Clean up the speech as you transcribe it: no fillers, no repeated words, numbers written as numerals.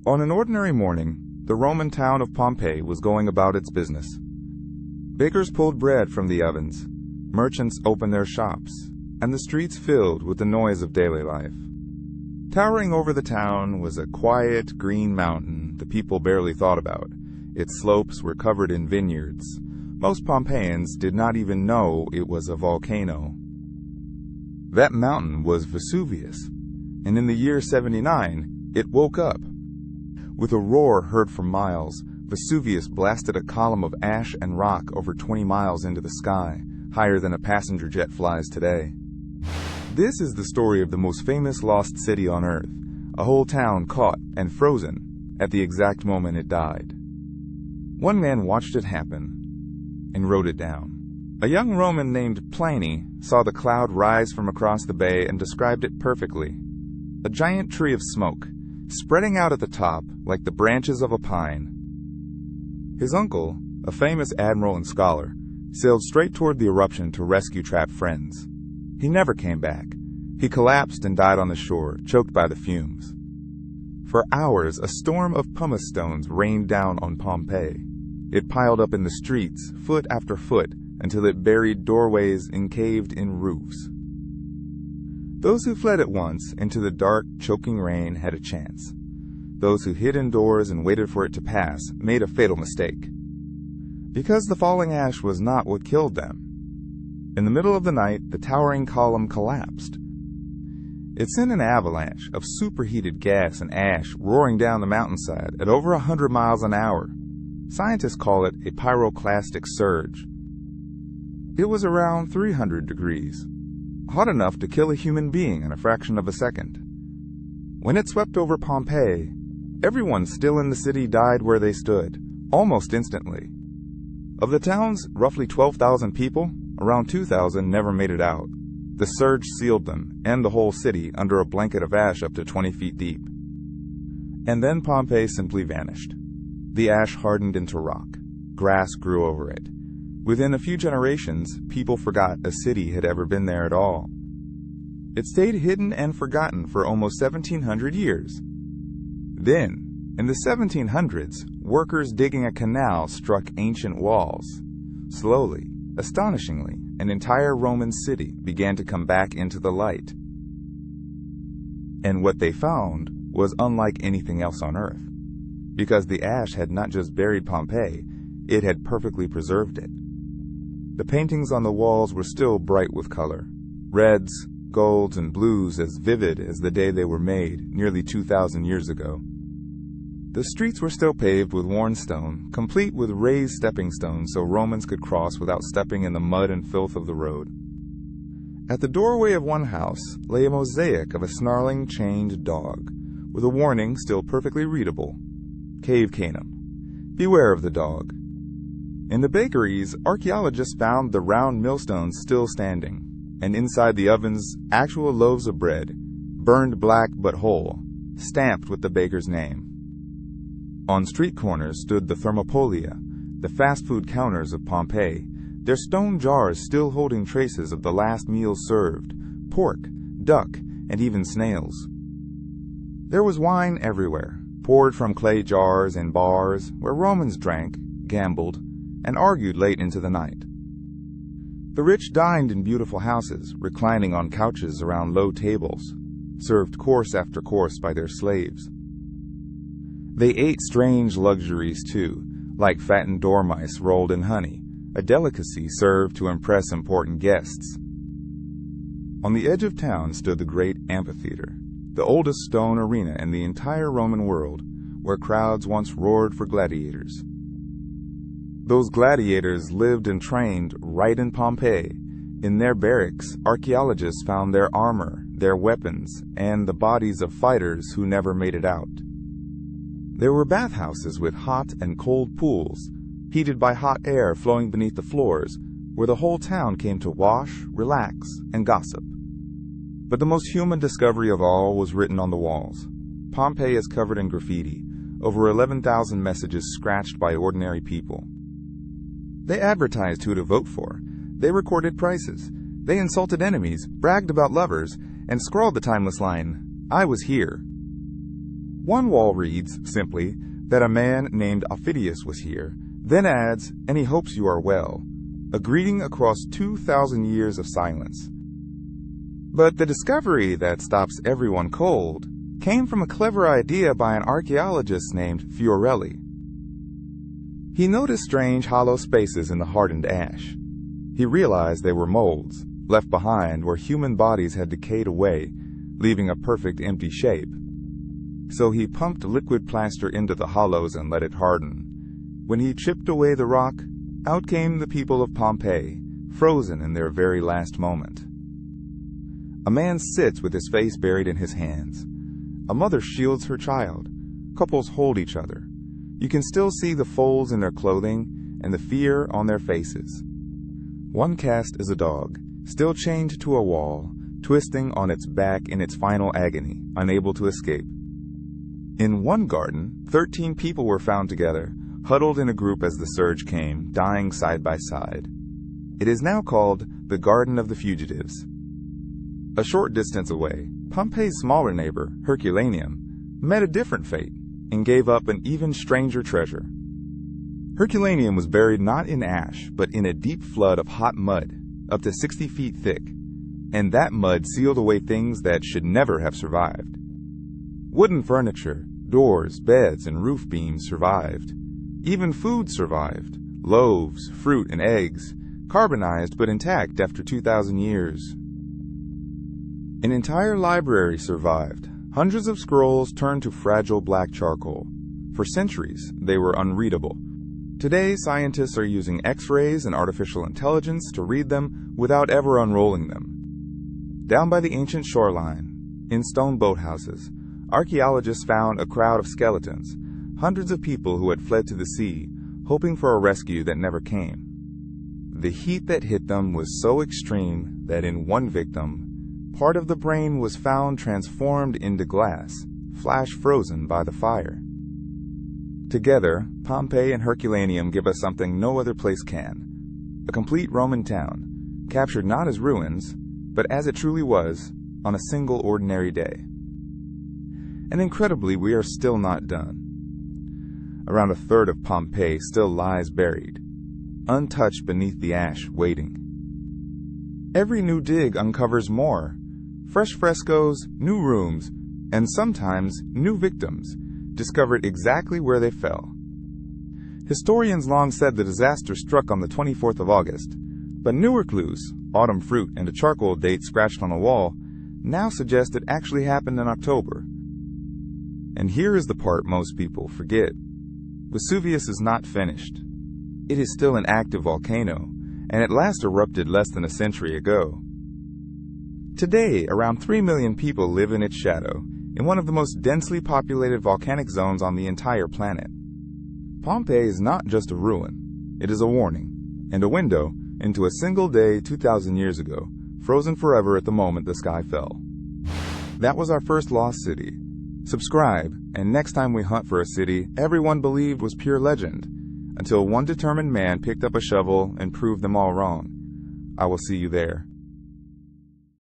On an ordinary morning, the Roman town of Pompeii was going about its business. Bakers pulled bread from the ovens, merchants opened their shops, and the streets filled with the noise of daily life. Towering over the town was a quiet, green mountain the people barely thought about. Its slopes were covered in vineyards. Most Pompeians did not even know it was a volcano. That mountain was Vesuvius, and in the year 79, it woke up. With a roar heard for miles, Vesuvius blasted a column of ash and rock over 20 miles into the sky, higher than a passenger jet flies today. This is the story of the most famous lost city on Earth, a whole town caught and frozen at the exact moment it died. One man watched it happen and wrote it down. A young Roman named Pliny saw the cloud rise from across the bay and described it perfectly. A giant tree of smoke, spreading out at the top like the branches of a pine. His uncle, a famous admiral and scholar, sailed straight toward the eruption to rescue trapped friends. He never came back. He collapsed and died on the shore, choked by the fumes. For hours, a storm of pumice stones rained down on Pompeii. It piled up in the streets, foot after foot, until it buried doorways and caved-in roofs. Those who fled at once into the dark, choking rain had a chance. Those who hid indoors and waited for it to pass made a fatal mistake. Because the falling ash was not what killed them. In the middle of the night, the towering column collapsed. It sent an avalanche of superheated gas and ash roaring down the mountainside at over 100 miles an hour. Scientists call it a pyroclastic surge. It was around 300 degrees. Hot enough to kill a human being in a fraction of a second. When it swept over Pompeii, everyone still in the city died where they stood, almost instantly. Of the town's roughly 12,000 people, around 2,000 never made it out. The surge sealed them, and the whole city, under a blanket of ash up to 20 feet deep. And then Pompeii simply vanished. The ash hardened into rock. Grass grew over it. Within a few generations, people forgot a city had ever been there at all. It stayed hidden and forgotten for almost 1,700 years. Then, in the 1700s, workers digging a canal struck ancient walls. Slowly, astonishingly, an entire Roman city began to come back into the light. And what they found was unlike anything else on Earth. Because the ash had not just buried Pompeii, it had perfectly preserved it. The paintings on the walls were still bright with color. Reds, golds, and blues as vivid as the day they were made, nearly 2,000 years ago. The streets were still paved with worn stone, complete with raised stepping stones so Romans could cross without stepping in the mud and filth of the road. At the doorway of one house lay a mosaic of a snarling, chained dog, with a warning still perfectly readable. Cave Canem. Beware of the dog. In the bakeries, archaeologists found the round millstones still standing, and inside the ovens, actual loaves of bread, burned black but whole, stamped with the baker's name. On street corners stood the thermopolia, the fast food counters of Pompeii, their stone jars still holding traces of the last meal served, pork, duck, and even snails. There was wine everywhere, poured from clay jars in bars where Romans drank, gambled, and argued late into the night. The rich dined in beautiful houses, reclining on couches around low tables, served course after course by their slaves. They ate strange luxuries too, like fattened dormice rolled in honey, a delicacy served to impress important guests. On the edge of town stood the great amphitheater, the oldest stone arena in the entire Roman world, where crowds once roared for gladiators. Those gladiators lived and trained right in Pompeii. In their barracks, archaeologists found their armor, their weapons, and the bodies of fighters who never made it out. There were bathhouses with hot and cold pools, heated by hot air flowing beneath the floors, where the whole town came to wash, relax, and gossip. But the most human discovery of all was written on the walls. Pompeii is covered in graffiti, over 11,000 messages scratched by ordinary people. They advertised who to vote for. They recorded prices. They insulted enemies, bragged about lovers, and scrawled the timeless line, "I was here." One wall reads, simply, that a man named Vesuvius was here, then adds, and he hopes you are well, a greeting across 2,000 years of silence. But the discovery that stops everyone cold came from a clever idea by an archaeologist named Fiorelli. He noticed strange hollow spaces in the hardened ash. He realized they were molds, left behind where human bodies had decayed away, leaving a perfect empty shape. So he pumped liquid plaster into the hollows and let it harden. When he chipped away the rock, out came the people of Pompeii, frozen in their very last moment. A man sits with his face buried in his hands. A mother shields her child. Couples hold each other. You can still see the folds in their clothing and the fear on their faces. One cast is a dog, still chained to a wall, twisting on its back in its final agony, unable to escape. In one garden, 13 people were found together, huddled in a group as the surge came, dying side by side. It is now called the Garden of the Fugitives. A short distance away, Pompeii's smaller neighbor, Herculaneum, met a different fate and gave up an even stranger treasure. Herculaneum was buried not in ash, but in a deep flood of hot mud, up to 60 feet thick, and that mud sealed away things that should never have survived. Wooden furniture, doors, beds, and roof beams survived. Even food survived. Loaves, fruit, and eggs, carbonized but intact after 2,000 years. An entire library survived. Hundreds of scrolls turned to fragile black charcoal. For centuries, they were unreadable. Today, scientists are using X-rays and artificial intelligence to read them without ever unrolling them. Down by the ancient shoreline, in stone boathouses, archaeologists found a crowd of skeletons, hundreds of people who had fled to the sea, hoping for a rescue that never came. The heat that hit them was so extreme that in one victim, part of the brain was found transformed into glass, flash frozen by the fire. Together, Pompeii and Herculaneum give us something no other place can: a complete Roman town, captured not as ruins, but as it truly was, on a single ordinary day. And incredibly, we are still not done. Around a third of Pompeii still lies buried, untouched beneath the ash, waiting. Every new dig uncovers more: fresh frescoes, new rooms, and sometimes new victims, discovered exactly where they fell. Historians long said the disaster struck on the 24th of August, but newer clues, autumn fruit and a charcoal date scratched on a wall, now suggest it actually happened in October. And here is the part most people forget. Vesuvius is not finished. It is still an active volcano, and it last erupted less than a century ago. Today, around 3 million people live in its shadow, in one of the most densely populated volcanic zones on the entire planet. Pompeii is not just a ruin. It is a warning, and a window into a single day 2,000 years ago, frozen forever at the moment the sky fell. That was our first lost city. Subscribe, and next time we hunt for a city everyone believed was pure legend, until one determined man picked up a shovel and proved them all wrong. I will see you there.